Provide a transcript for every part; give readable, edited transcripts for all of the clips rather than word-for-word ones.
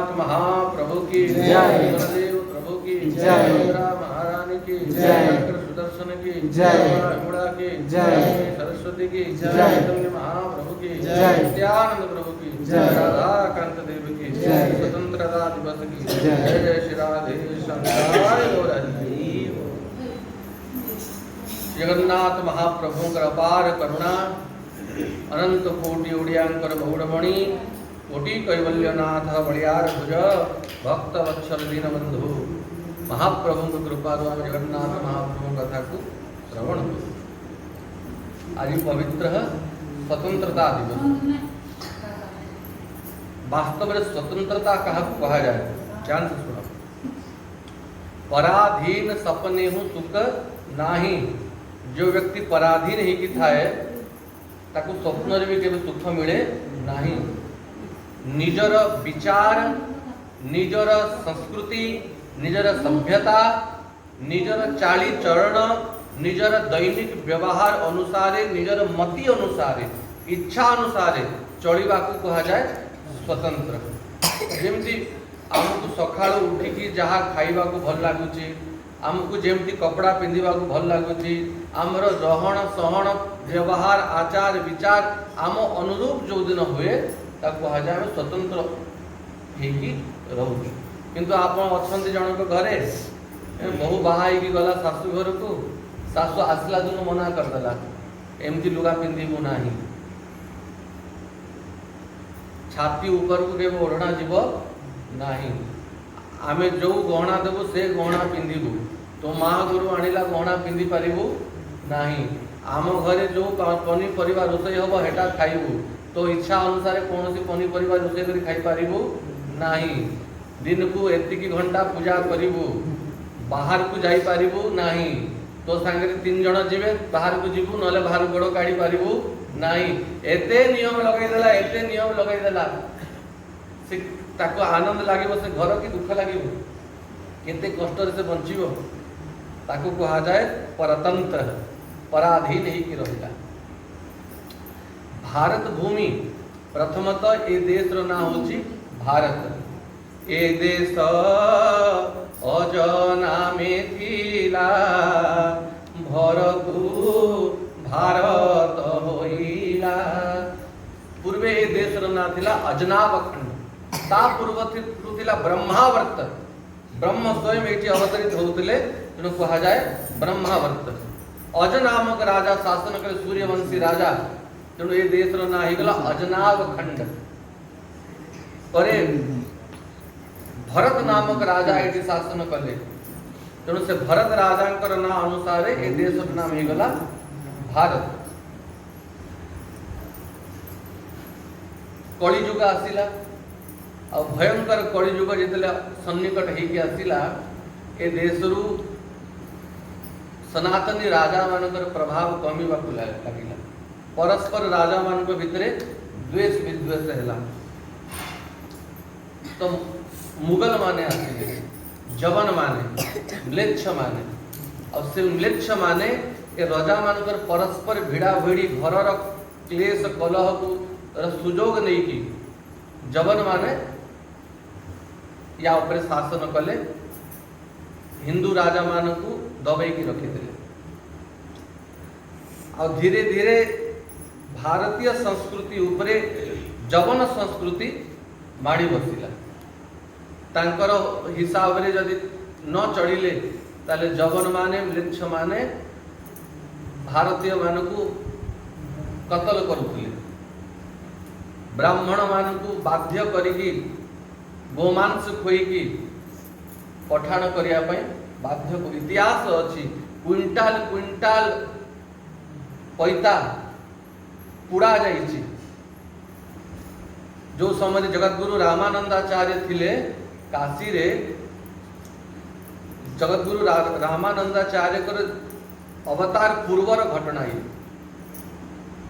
जगन्नाथ महाप्रभु की जय। गुरुदेव प्रभु की जय। इंदिरा महारानी की जय। डॉक्टर सुदर्शन की जय। मुड़ा की जय। सरस्वती की जय। चैतन्य महाप्रभु की जय। नित्यानंद प्रभु की जय। राधा कांत देव की जय। स्वतंत्रता दिवस की जय। जय जय श्री राधे शंकर गौर हरि। जगन्नाथ महाप्रभु अपार करुणा अनंत कोटि ओडियांकर बहुड़मणि कोटि कैवल्यनाथ बलियार भुज भक्त वत्सल दीन बंधु महाप्रभु कृपा जगन्नाथ महाप्रभु कथा को श्रवण आज पवित्र स्वतंत्रता दिवस। वास्तव में स्वतंत्रता क्या कहा जाए ध्यान से सुनो। पराधीन सपने हूँ सुख नाही। जो व्यक्ति पराधीन ही कि थाए ताकू स्वप्न भी केवल सुख मिले नहीं। निजर विचार निजर संस्कृति निजर सभ्यता निजर चाली चरण निजर दैनिक व्यवहार अनुसारे निजर मति अनुसारे इच्छा अनुसारे चलवा को कहा जाए स्वतंत्र। जमती आमको सका उठिकी जहाँ खाइबा को भल लगुच आमको जमती कपड़ा पिंधा को भल लगुच आमर रहन सहन व्यवहार आचार विचार आम अनुरूप जो दिन हुए कह जाए स्वतंत्र रोचु। किंतु आप अच्छा जनक घरे बहु बाहर गला शाशु घर को शाशु आसला दिन मना करदेला एमती लुगा पिंधु ना छाती ऊपर को केवल ओढ़ना जीव ना आमे जो गहना देवु से गहना पिंधु तो माँ गुरु आणिला गहना पिंधि पारिबु नाही। आम घरे जो पनीपरिया रोषे हम हेटा खाइबु तो इच्छा अनुसार कौन सी पनीपरिया रोषे कर खाई पारिबु नाही। दिन को एतिकी घंटा पूजा करिबु बाहर को जाई पारिबु नाही। तो सांगे 3 जण जीवे बाहर को जीवु नले बाहर गोड़ काढ़ी पारिबु नाही। एते नियम लगैदेला एते नियम लगैदेला से ताको आनंद लागिबो से घर की दुख लागिबो केते कष्ट से बंचिबो ताको कहा जाए परतंत्र पराधीन ही कि रहिला। भारत भूमि प्रथमतः ए देश रो ना होची भारत। ए देश अजना में थिला भरतु भारत होइला। पूर्वे ए देश रो ना थिला अजनाब खंड ता पूर्व थिला ब्रह्मावर्त। ब्रह्म स्वयं एटी अवतरित होउतले तेणु कहा जाए ब्रह्मावर्त। अज नामक राजा शासन करे सूर्यवंशी राजा तेणु ये देश रो ना हिगला अजनाब खंड। परे भरत नामक राजा एटी शासन कले तेणु से भरत राजांकर ना अनुसार ए देश रो नाम हिगला भारत। कलिजुग आसिला और भयंकर कलिजुग जितले सन्निकट होगी आसिला ए देश रु सनातनी राजा मानकर प्रभाव कमिबा को लागिला। परस्पर राजा मान भितर द्वेष विद्वेष है। तो मुगल माने आसिले जवन माने म्लेच्छ माने और से म्लेच्छ माने ए राजा मानकर परस्पर भिड़ा भिड़ी घर क्लेश कलह को सुजोग नहीं की जवन माने या ऊपर शासन कले हिंदू राजा मान को दबाई की रखिदे। और धीरे धीरे भारतीय संस्कृति उपरे जवन संस्कृति माड़ी बसिला। तांकर हिसाब रे जदि न चढ़िले ताले जवन माने म्लेच्छ माने भारतीय मान को कतल करुले। ब्राह्मण मान को बाध्य करिकी गोमांस खोईकी पठाण करिया पई बाध्य को इतिहास अछि। क्विंटाल क्विंटाल पैता पुड़ा जाइछि। जो समय जगतगुरु रामानंदाचार्य थिले काशी रे जगतगुरु रामानंदाचार्य कर अवतार पूर्वर घटना ये।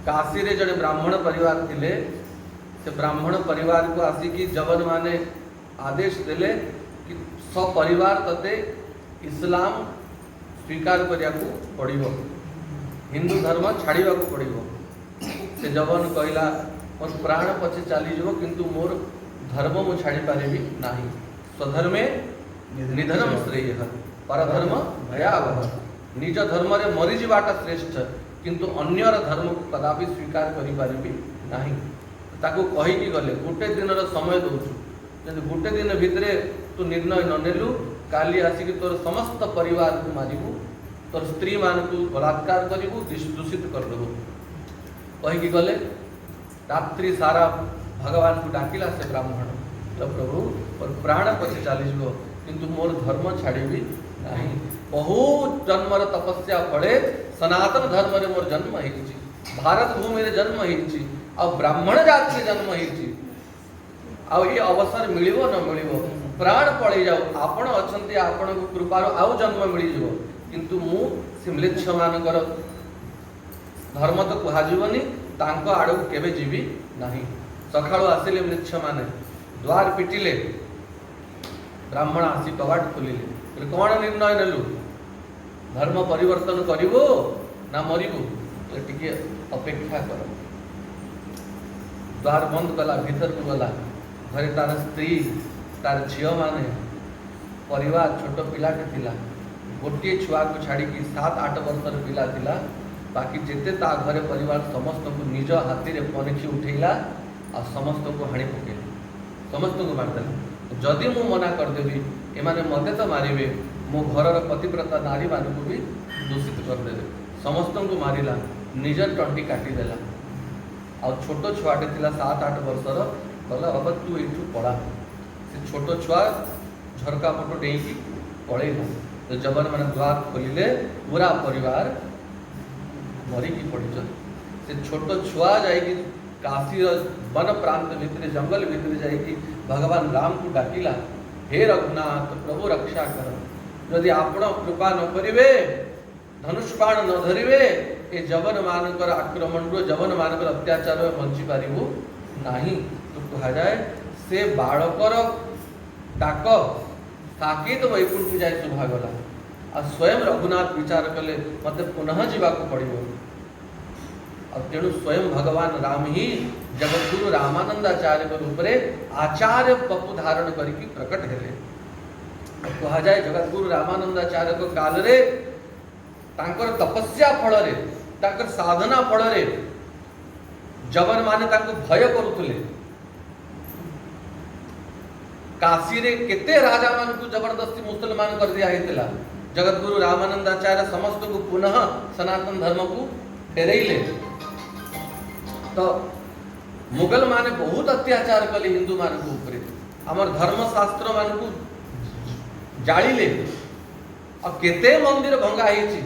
काशी रे जड़े ब्राह्मण परिवार थिले से ब्राह्मण परिवार को आसिकी जवन माने आदेश देले कि सपरिवार तते इस्लाम स्वीकार करिया को पड़िबो हिंदू धर्म छाड़िबा को पड़िबो। से जवन कहला मोर प्राण पछे चली जीवो किंतु मोर धर्म मु छाड़ी पारिबी नाही। स्वधर्मे निधनम श्रेय परधर्म भयावह। निज धर्म रे मरी जीवाटा श्रेष्ठ किंतु अन्यर धर्म को कदापि स्वीकार करि पारिबी नाही। ताको कहि कि गले गोटे दिन रो समय दउछु जदि गोटे दिन भितरे तू निर्णय न नेलु काली आसिक तोर समस्त परिवार को मारिबू तोर स्त्री मान को बलात्कार करिबू दूषित कर देबू कहि कि गले। रात्रि सारा भगवान को डाकिला से ब्राह्मण तो प्रभु और प्राण पछे चली जीवो किंतु मोर धर्म छाड़ीबी नाही। बहुत जन्मर तपस्या फले सनातन धर्म रे मोर जन्म हेछि भारत भूमि रे जन्म हेछि आ ब्राह्मण जाति रे जन्म हेछि आ ये अवसर मिलिबो न मिलिबो प्राण पड़े जाओ आपण अछंती आपण को कृपारो आउ जन्म मिली जीवो किंतु मु सिमलेच्छ मानकर धर्म तो कुहाजीवनी तांको आड़ू केबे जीवी नाही। सखाळु आसिले मृच्छ माने द्वार पिटिले ब्राह्मण आसी कवाट खोलिले कौन निर्णय नेलु धर्म परिवर्तन करिवो ना मरिबो टिके अपेक्षा कर। द्वार बंद कला भीतर को गला घरे तार स्त्री तार झियो माने परिवार छोट पिलाटे थिला गोटे छुआ को छाड़ी 7-8 वर्षर पिला थिला बाकी जेते ता घरे परिवार समस्त को निज हाथी रे परीक्षी उठेला आ समस्त को हाणी पकेला समस्त को मारदेला। जदि मु मना कर देबी एमाने मते तो मारिबे मो घरर पतिव्रता नारी मान को भी दूषित कर देबे समस्त को मारिला निजर टंटी काटी देला आ छोट छुआटे थिला 7-8 वर्षर कहला बाबा तू एठू पड़ा से छोट छुआ झरका पटो डेईकी पळेला तो जबन माने द्वार खोलिले पूरा परिवार मरिकी पड़िछ। से छोट छुआ जाइकी काशी वन प्रांत भितर जंगल भितर जाइकी भगवान राम को डाकिला हे रघुनाथ प्रभु रक्षा कर यदि आपण कृपा न करिवे धनुष बाण न धरिवे ए जवन मानकर आक्रमण रो जवन मानकर अत्याचार बंची पारिबो नाही। तो कहा जाए से बालकर डाक साकेत वैकुंठ जाए सुभागला आ स्वयं रघुनाथ विचार कले मते पुनः जीवाक पड़िबो और तेणु स्वयं भगवान राम ही जगतगुरु रामानंदाचार्य के रूप रे आचार्य पप्पु धारण करके प्रकट हेले। कहा जाए जगतगुरु रामानंदाचार्य को काल रे तांकर तपस्या फल रे तांकर साधना फल रे जवन माने तांको भय करुथले काशी रे केते राजा मान को जबरदस्ती मुसलमान कर दिया हेतला जगतगुरु रामानंदाचार्य समस्त को पुनः सनातन धर्म को फेरैले। तो मुगल माने बहुत अत्याचार कले हिंदू मान को ऊपर हमर धर्म शास्त्र मान को जाळीले और केते मंदिर भंगा हेछि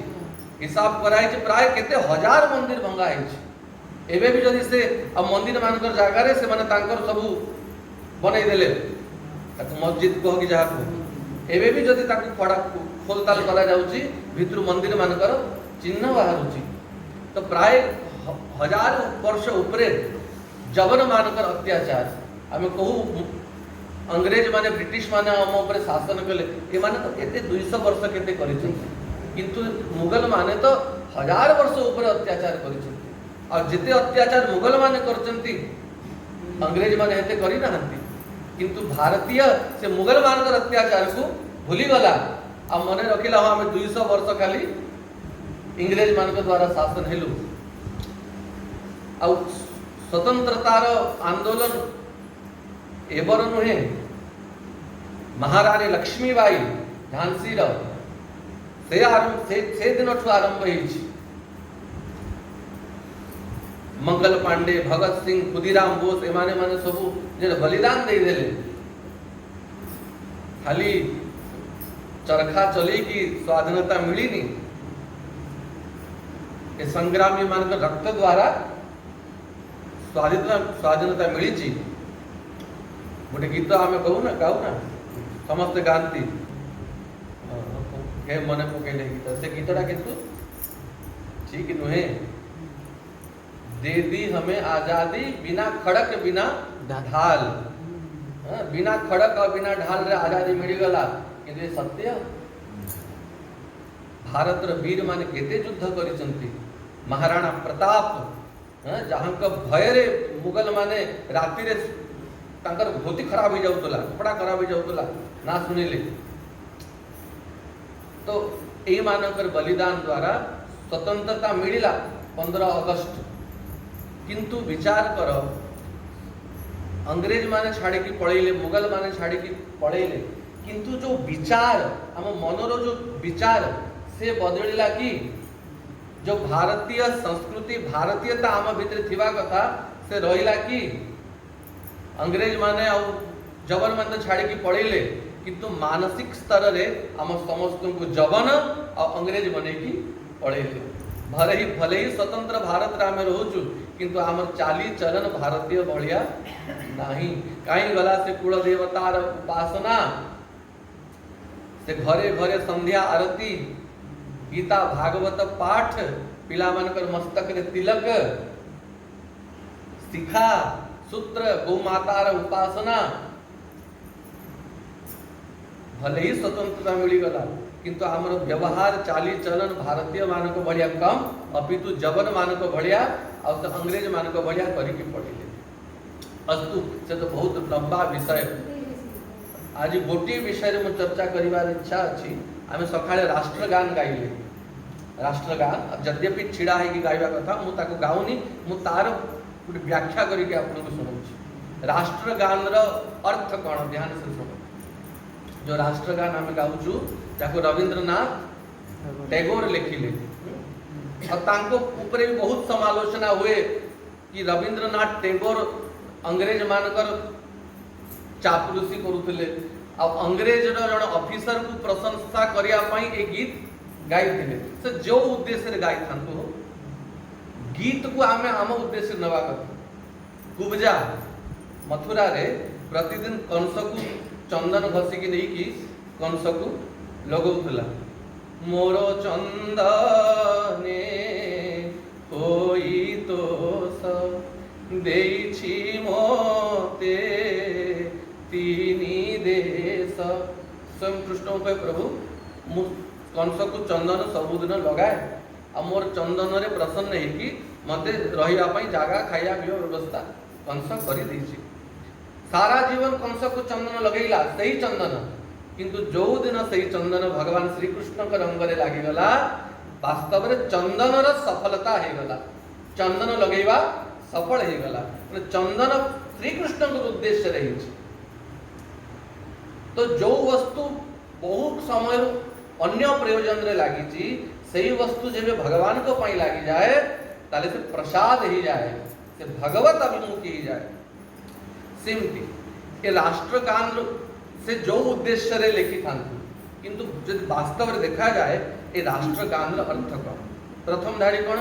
हिसाब कराई जे प्राय केते हजार मंदिर भंगा हेछि एबे भी जदि से अब मंदिर मानकर जागा रे से माने तांकर सब बनै देले ताको मस्जिद कह कि जहा को एबे भी जदि ताको खड़ा खोलताल करा जाउची भितर मंदिर मानकर चिन्ह बाहरुची। तो प्राय 1000 वर्ष ऊपरे जवन मानकर अत्याचार आमे कहू अंग्रेज माने ब्रिटिश माने हम ऊपर शासन कले ए माने तो केते 200 वर्ष केते करिछ किंतु मुगल माने तो 1000 वर्ष ऊपर अत्याचार करिछ और जिते अत्याचार मुगल माने करचंती अंग्रेज माने हेते करि नाहंती किंतु भारतीय से मुगल मानकर अत्याचार को भूली गला आ मने रखिला हम 200 वर्ष खाली इंग्रेज मान द्वारा शासन हेलु आ स्वतंत्रतार आंदोलन एबर नुहे महारानी लक्ष्मीबाई झांसी से दिन आरंभ होइछि मंगल पांडे भगत सिंह खुदीराम बोस एमाने माने सब जे बलिदान दे देले खाली चरखा चली की स्वाधीनता मिली नी ए संग्रामी मान रक्त द्वारा स्वाधीनता मिली ची गोटे गीत आम कहू ना गाऊ ना समस्त गांती मन पकड़े गीत से गीतटा किंतु ठीक नुहे दे दी हमें आजादी बिना खड़क बिना ढाल बिना खड़क और बिना ढाल रे आजादी मिली गला किंतु ये सत्य भारत र वीर माने केते युद्ध करिसंती महाराणा प्रताप जहां का भय रे मुगल माने राति रे तांकर धोती खराब हो जाउतला कपड़ा खराब हो जाउतला ना सुनिले तो एई मानकर बलिदान द्वारा स्वतंत्रता मिलिला 15 अगस्त किंतु विचार कर अंग्रेज माने छाड़ी की पळेले मुगल माने छाड़ी की पळेले किंतु जो विचार हम मनरो जो विचार से बदलिला कि जो भारतीय संस्कृति भारतीयता आम भितर थिबा कथा से रहिला कि अंग्रेज माने आ जबन मन छाड़ी की पळेले किंतु मानसिक स्तर रे हम समस्त को जबन आ अंग्रेज बने की पळेले भले ही स्वतंत्र भारत रे आमे रहूचु किंतु आमर चाली चलन भारतीय भलिया नहीं कहीं गला से कुल देवतार उपासना से घरे घरे संध्या आरती गीता भागवत पाठ पिला मानकर मस्तक रे तिलक शिखा सूत्र गौमातार उपासना भले ही स्वतंत्रता मिली गला किंतु आमर व्यवहार चाली चलन भारतीय मानक बढ़िया कम अपितु जबन मानक बढ़िया और तो अंग्रेज मानक बढ़िया करिके पड़िले अस्तु से तो बहुत लंबा विषय आज गोटे विषय में चर्चा करिवार इच्छा अछि आमे सकाळे राष्ट्रगान गाइले राष्ट्रगान यद्यपि छिड़ा है कि गाइबा कथा मु ताको गाउनी मु तार व्याख्या करिके आपन को सुनाउछि राष्ट्रगान रो अर्थ कोन ध्यान से सुनो जो राष्ट्रगान आमे गाउछु जाको रविंद्रनाथ टैगोर लिखिले और तांको ऊपर भी बहुत समालोचना हुए कि रविंद्रनाथ टैगोर अंग्रेज मानकर चापलूसी करुले आ अंग्रेज जन ऑफिसर को प्रशंसा करिया पई ए गीत गाइथिले से जो उद्देश्य रे गाइ थांतो गीत को आमे आम उद्देश्य नवा कथा कुबजा मथुरा रे प्रतिदिन कंस को चंदन घसी की नहीं की कंस को लगौथला मोर चंदने होई तोष देछि मोते तीनी देश स्वयं कृष्ण कहे प्रभु मु कंस को चंदन सबुदिन लगाए आ मोर चंदन रे प्रसन्न है कि मते रहिया पई जागा खाइया पियो व्यवस्था कंस करि दैछि सारा जीवन कंस को चंदन लगैला सही चंदन किंतु जो दिन सही चंदन भगवान श्री कृष्ण के रंग रे लागि गला वास्तव रे चंदन र सफलता हे गला चंदन लगैवा सफल हे गला चंदन श्री कृष्ण के उद्देश्य रही तो जो वस्तु बहुत समय अन्य प्रयोजन रे लागि छी सही वस्तु जेबे भगवान को पई लागि जाए ताले से प्रसाद ही जाए से भगवत अभिमुखी ही जाए सिमती के राष्ट्रगान से जो उद्देश्य रे लिखि थांतु किंतु जब वास्तव रे देखा जाए ए राष्ट्रगान रो अर्थ कोन प्रथम धाड़ी कोन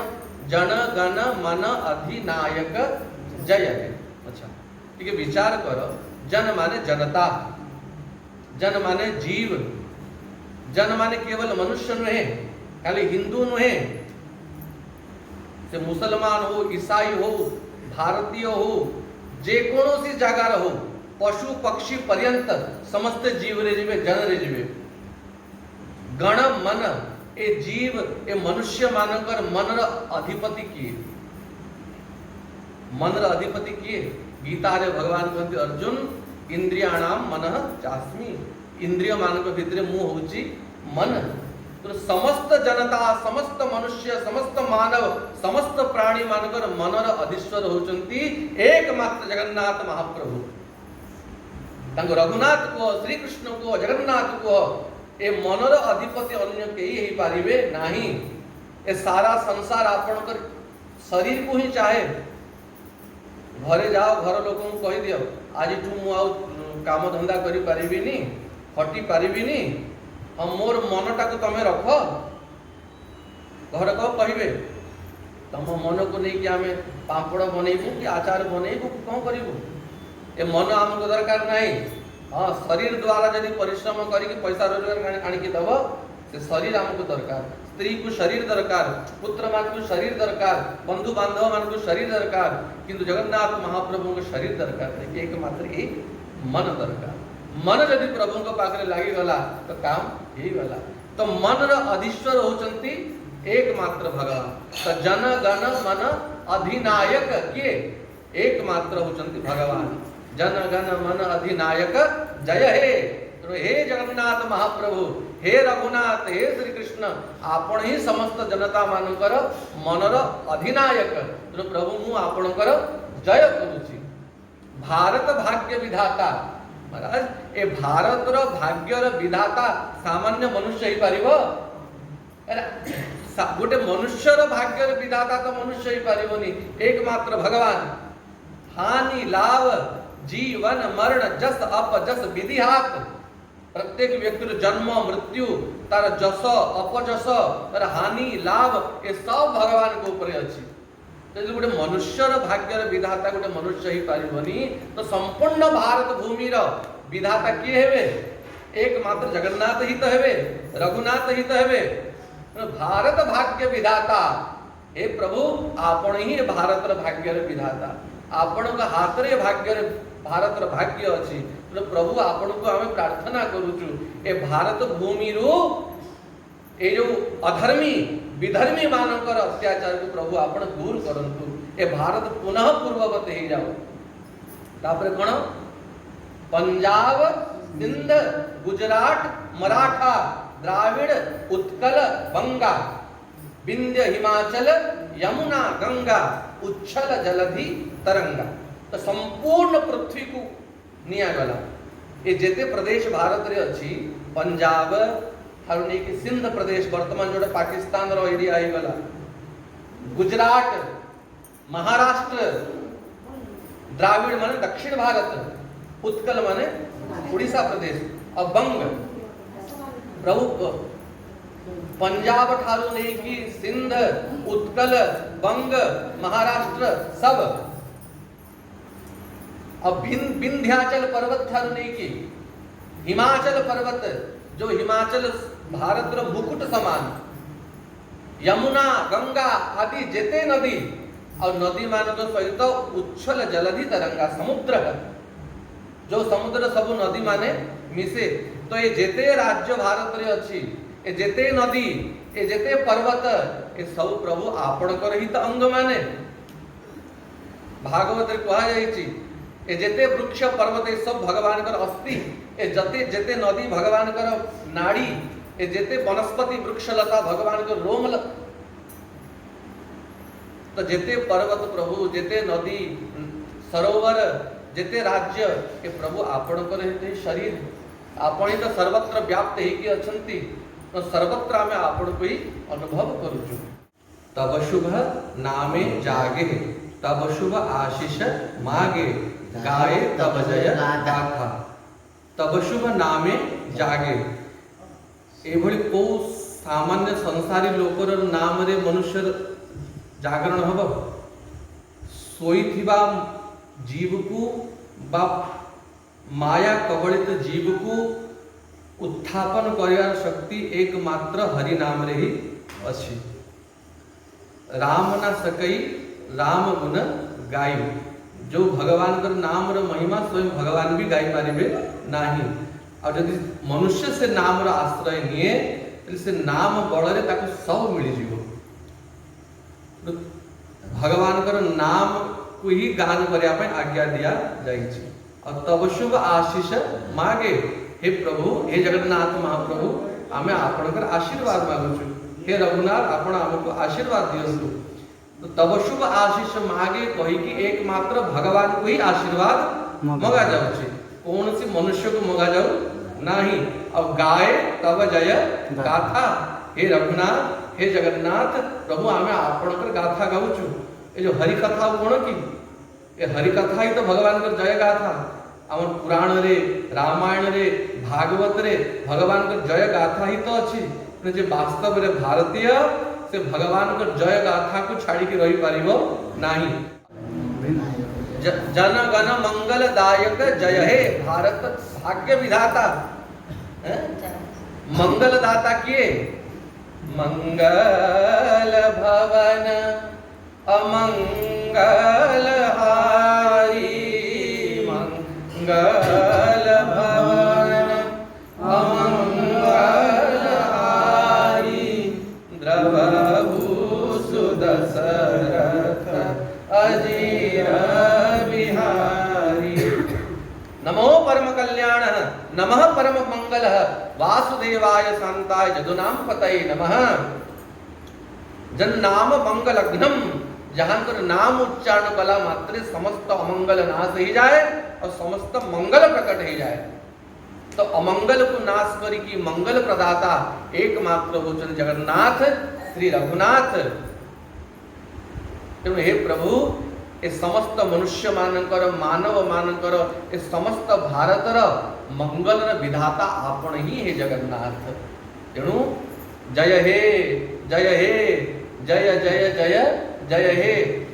जन गण मन अधिनायक जय हे अच्छा ठीक है विचार करो जन माने जनता जन माने जीव जन माने केवल मनुष्य नुहे खाली हिंदू नुहे से मुसलमान हो ईसाई हो भारतीय हो जे कोनोसी जगह हो पशु पक्षी पर्यंत समस्त जीव रे जीवे जन रे जीवे गण मन ए जीव ए मनुष्य मानकर मन र अधिपति किए मन र अधिपति किए गीता रे भगवान कहते अर्जुन इंद्रियाणाम मनः चास्मि इंद्रिय मानक भितरे मु होची मन तो समस्त जनता समस्त मनुष्य समस्त मानव समस्त प्राणी मानकर मनर अधीश्वर होचंती एकमात्र जगन्नाथ महाप्रभु तांको रघुनाथ को श्री कृष्ण को जगन्नाथ को ए मनर अधिपति अन्य केही ही पारिबे नाही ए सारा संसार आपन कर शरीर को ही चाहे घरे जाओ घर लोगों को कहि दियो आज तू मु आउ काम धंदा करि पारिबिनी हटी पारिबिनी हम मोर मनटा को तमे रख घर को कहिबे तम मन को नहीं कि आमे पापड़ बनेबू कि आचार बनेबू कौन करिबू ए मन हमको दरकार नहीं हाँ शरीर द्वारा यदि परिश्रम करके पैसा रोजगार आनिकी दब से शरीर हमको दरकार स्त्री को शरीर दरकार पुत्र मान को शरीर दरकार बंधु बांधव मान को शरीर दरकार किंतु जगन्नाथ महाप्रभु को शरीर दरकार नहीं एकमात्र एक मन दरकार मन यदि प्रभु को पाखरे लागी गला तो काम यही गला तो मन र अधीश्वर होचंती एकमात्र भगवान तो जन गण मन अधिनायक के एकमात्र होचंती भगवान जन गण मन अधिनायक जय हे। तो हे जगन्नाथ महाप्रभु, हे रघुनाथ, हे श्री कृष्ण, आपण ही समस्त जनता मानकर मनर अधिनायक। तो प्रभु मु आपणकर जय करूची। भारत भाग्य विधाता महाराज, ए भारतर भाग्यर विधाता सामान्य मनुष्य ही पारिबो? गोटे मनुष्यर भाग्यर विधाता तो मनुष्य ही पारिबोनी, एकमात्र भगवान। हानि लाभ जीवन मरण जस अपजस विधि हाथ। प्रत्येक व्यक्ति जन्म मृत्यु तार जस अपजस तार हानि लाभ ये सब भगवान के ऊपर अच्छी। तो गोटे मनुष्यर भाग्यर विधाता गोटे मनुष्य ही पारिबनी, तो संपूर्ण भारत भूमि विधाता किए हेबे? एकमात्र जगन्नाथ ही तो हेबे, रघुनाथ ही तो हेबे। भारत भाग्य विधाता, हे प्रभु आपण ही भारतर भाग्यर विधाता। आपण का हाथ रे भाग्यर भारतर भाग्य अच्छी। तो प्रभु आपण को आमे प्रार्थना करूचु, ए भारत भूमि रू ए जो अधर्मी विधर्मी मानकर अत्याचार को प्रभु आपण दूर करंतु। ए भारत पुनः पूर्ववत हो जाओ। तापर कोन? पंजाब सिंध गुजरात मराठा द्राविड़ उत्कल बंगा विंध्य हिमाचल यमुना गंगा उच्छल जलधि तरंगा। तो संपूर्ण पृथ्वी को निया गला। ये जेते प्रदेश भारत रे अच्छी, पंजाब ठारू नहीं कि सिंध प्रदेश वर्तमान जोड़े पाकिस्तान रो एरिया आई गला, गुजरात महाराष्ट्र द्राविड़ माने दक्षिण भारत, उत्कल माने उड़ीसा प्रदेश और बंग प्रभु पंजाब ठारू नहीं कि सिंध उत्कल बंग महाराष्ट्र सब, अब विंध्याचल पर्वत ठारू नहीं कि हिमाचल पर्वत जो हिमाचल भारत रो मुकुट समान, यमुना गंगा आदि जेते नदी और नदी मान सहित उच्छल जलधि तरंगा समुद्र जो समुद्र सब नदी माने मिसे। तो ये जेते राज्य भारत रे अच्छी, ए जेते नदी ए जेते पर्वत ए सब प्रभु आपणकर ही तो अंग माने। भागवत रे कहा जायछि ए जेते वृक्ष पर्वत ए सब भगवान कर अस्थि, ए जते जेते नदी भगवान कर नाड़ी, ए जेते वनस्पति वृक्ष लता भगवान कर रोम। तो जेते पर्वत प्रभु जेते नदी सरोवर जेते राज्य ए प्रभु आपणकर ही शरीर, आपण ही तो सर्वत्र व्याप्त ही कि अछंती। तो सर्वत्र आमे आपण को ही अनुभव करूछु। तब शुभ नामे जागे, तब शुभ आशीष मागे, गाए तब जय गाथा। तब शुभ नामे जागे, एभली को सामान्य संसारी लोकर नाम रे मनुष्य जागरण हब? सोईथिबा जीव को बा माया कबलित जीव को उत्थापन करियार शक्ति एकमात्र हरि नाम रे ही अछि। राम ना सकई राम गुण गाई। जो भगवान कर नाम रो महिमा स्वयं भगवान भी गाई पारिबे नाही। और यदि मनुष्य से नाम रो आश्रय निये तो से नाम बल रे ताको सब मिली जीवो। भगवान कर नाम को ही गान करिया पे आज्ञा दिया जाइछि। और तब शुभ आशीष मागे, हे प्रभु हे जगन्नाथ महाप्रभु आमे आपणकर आशीर्वाद मागुछु। हे रघुनाथ आपण हमको आशीर्वाद दियंतु। तो तब शुभ आशीष मागे कही कि एकमात्र भगवान को ही आशीर्वाद मगा जाउछि, कौन सी मनुष्य को मगा जाऊ नाही। और गाए तब जय गाथा, हे रघुनाथ हे जगन्नाथ प्रभु आमे आपणकर गाथा गाउछु। ए जो हरि कथा कोन की ए हरि कथा ही तो भगवान कर जय गाथा। आम पुराण रे रामायण रे भागवत रे भगवान कर जय गाथा ही तो अच्छी। जे वास्तव रे भारतीय से भगवान कर जय गाथा को छाड़ी के रही पारिबो नाही। जन गण मंगल दायक जय हे भारत भाग्य विधाता। मंगल दाता किए? मंगल भवन अमंगल हारी, मंगल भवन अमंगल हारी, द्रवभू सुदशरथ अजीर बिहारी। कल्याणः नमः परम मंगलः वासुदेवाय शांताय जदुनाम पतये नमः। जन नाम मंगलघ्नम, जहां पर नाम उच्चारण कला मात्र समस्त अमंगल नाश ही जाए और समस्त मंगल प्रकट ही जाए। तो अमंगल को नाश करी की मंगल प्रदाता एकमात्र होचन जगन्नाथ श्री रघुनाथ। तेणु हे प्रभु ए समस्त मनुष्य मानकर मानव मानकर ए समस्त भारतर मंगलर विधाता आपण ही हे जगन्नाथ। तेणु जय हे जय हे जय जय जय जय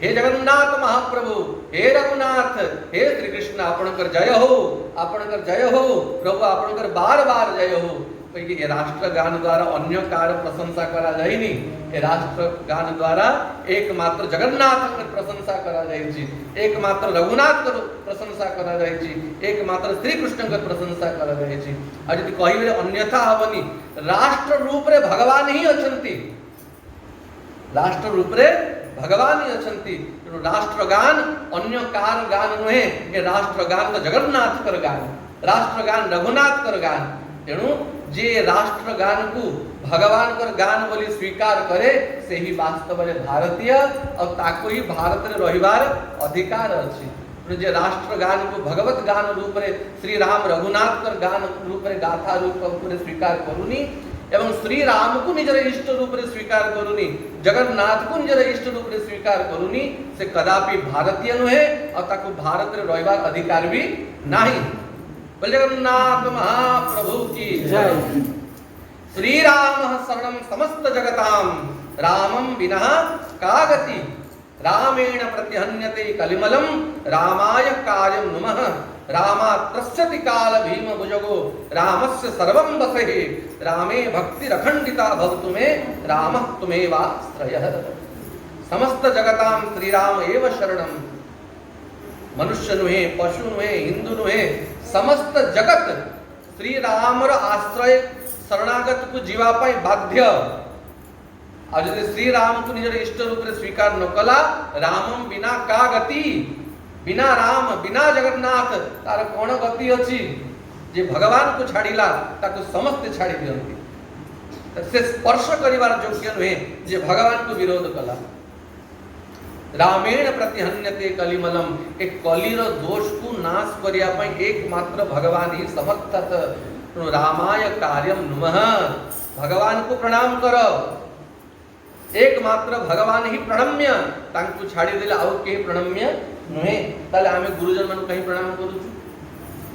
हे जगन्नाथ महाप्रभु, हे रघुनाथ, हे श्री कृष्ण आपणकर जय हो, आपणकर जय हो प्रभु, आपणकर बार बार जय हो। ये राष्ट्र गान द्वारा अन्य कार प्रशंसा करा जाइनी, ए राष्ट्र गान द्वारा एकमात्र जगन्नाथ प्रशंसा करा जाइछि, एकमात्र रघुनाथ प्रशंसा करा जाइछि, एकमात्र श्री कृष्ण प्रशंसा करा जाइछि। आ जदि कहिबे अन्यथा हबनी, राष्ट्र रूप रे भगवान ही अछंती, राष्ट्र रूप रे भगवान ही अछंती। तेणु राष्ट्र गान अन्य कार गान नुहे, ए राष्ट्र गान तो जगन्नाथ कर गान, राष्ट्र गान रघुनाथ कर गान। तेणु जे राष्ट्र गान को भगवान कर गान बोली स्वीकार करे से ही वास्तव में भारतीय और ताको ही भारत रे रहिबार अधिकार अछि। जे राष्ट्र गान को भगवत गान रूप रे श्री राम रघुनाथ कर गान रूप रे गाथा रूप रे स्वीकार करूनी एवं श्री राम को निजर इष्ट रूप रे स्वीकार करूनी, जगन्नाथ को निजर इष्ट रूप रे स्वीकार करूनी, से कदापि भारतीय नुहे और ताको भारत रे रहिबार अधिकार भी नाही। बोल जगन्नाथ महाप्रभु की जय। श्री राम शरणम समस्त जगताम, रामम विना का गति, रामेण प्रतिहन्यते कलिमलम, रामाय कार्यम नुमः, रामात्रस्यति काल भीम भुजगो, रामस्य सर्वं वसेहि, रामे भक्ति रखंडिता भवतु मे, रामः तुमेवाश्रयः। समस्त जगताम श्री राम एव शरणम, मनुष्य नुहे, पशु नुहे, हिंदू नुहे, समस्त जगत श्री रामर आश्रय शरणागत को जीवा पाई बाध्य। आज श्री राम को निजर इष्ट रूप रे स्वीकार न कला, रामम बिना का गति, बिना राम बिना जगन्नाथ तार कौन गति अछि। जे भगवान को छाड़िला ताको समस्त छाड़ी दियंती, से स्पर्श करिवार योग्य नुहे जे भगवान को विरोध कला। रामेण प्रतिहन्यते कलिमलम, एक कलिर दोष को नाश करिया पई एकमात्र भगवान ही समर्थत। तो रामाय कार्यम नुमः, भगवान को प्रणाम करो, एकमात्र भगवान ही प्रणम्य, तांकु छाड़ी देले आउ के प्रणम्य नुहे। ताले आमे गुरुजन मन कहीं प्रणाम करूछु,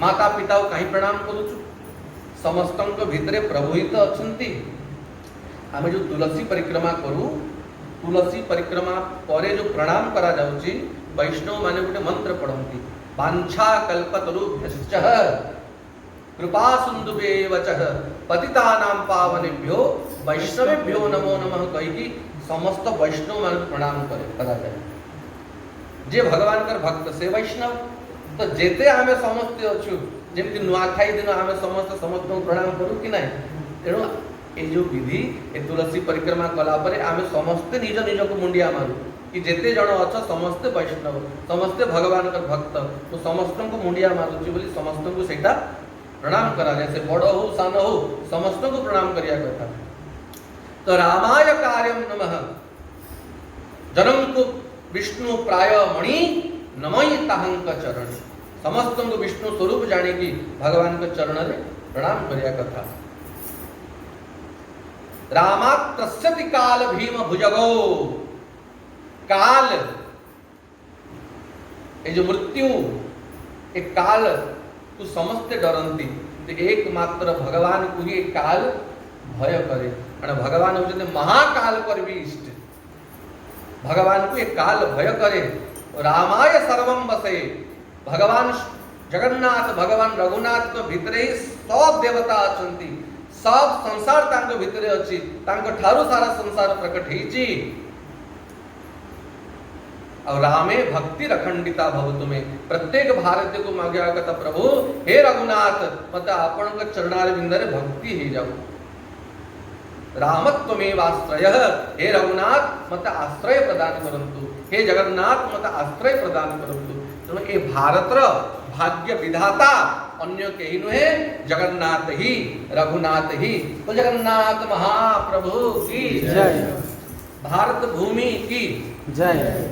माता पिता को कहीं प्रणाम करूछु, समस्तंक भितरे प्रभु ही तो अछंती। आमे जो तुलसी परिक्रमा करू, तुलसी परिक्रमा परे जो प्रणाम करा जाउची, वैष्णव माने गोटे मंत्र पढ़ंती, वांछा कल्पतरुभ्यश्च कृपा सिंधुभ्ये वचः पतितानां पावनेभ्यो वैष्णवेभ्यो नमो नमः कहिकी समस्त वैष्णव मान प्रणाम करे करा जाए। जे भगवान कर भक्त से वैष्णव। तो जेते आमे समस्त अछु, जेमति नुआखाई दिन आमे समस्त समस्त प्रणाम करू कि नाही। तेणु ए जो विधि ए तुलसी परिक्रमा कला परे आमे समस्त निज निज को मुंडिया मारू कि जेते जण अछ समस्त वैष्णव, समस्त भगवान कर भक्त, तो समस्त को मुंडिया मारूची बोली समस्त को सेटा प्रणाम करा जाए। से बड़ हो सान हो समस्त को प्रणाम करिया कथा। तो रामाय कार्यम नमः, जनम को विष्णु प्राय मणि नमय ताहंक चरण, समस्त को विष्णु स्वरूप जाने की भगवान के चरण रे प्रणाम करिया कथा। रामात्रस्यति काल भीम भुजगो, काल ए जो मृत्यु ए काल को समस्त डरंती, तो एकमात्र भगवान को ही काल भय करे। भगवान होते महाकाल पर भी इष्ट, भगवान को एक काल भय करे। रामाय सर्वम बसे, भगवान जगन्नाथ भगवान रघुनाथ को भितरे ही सब देवता अछंती, सब संसार तांको भितरे अछि, तांको ठारू सारा संसार प्रकट हेची। और रामे भक्ति रखंडिता भवतु में, प्रत्येक भारतीय को मांगे कथा प्रभु हे रघुनाथ मत आपण के चरणार बिंदरे भक्ति ही जाऊ। रामत्वमेव आश्रय, हे रघुनाथ मत आश्रय प्रदान करंतु, हे जगन्नाथ मत आश्रय प्रदान करंतु। तेणु ए भारतर भाग्य विधाता अन्य केही नुहे जगन्नाथ ही रघुनाथ ही। तो जगन्नाथ महाप्रभु की जय। भारत भूमि की जय।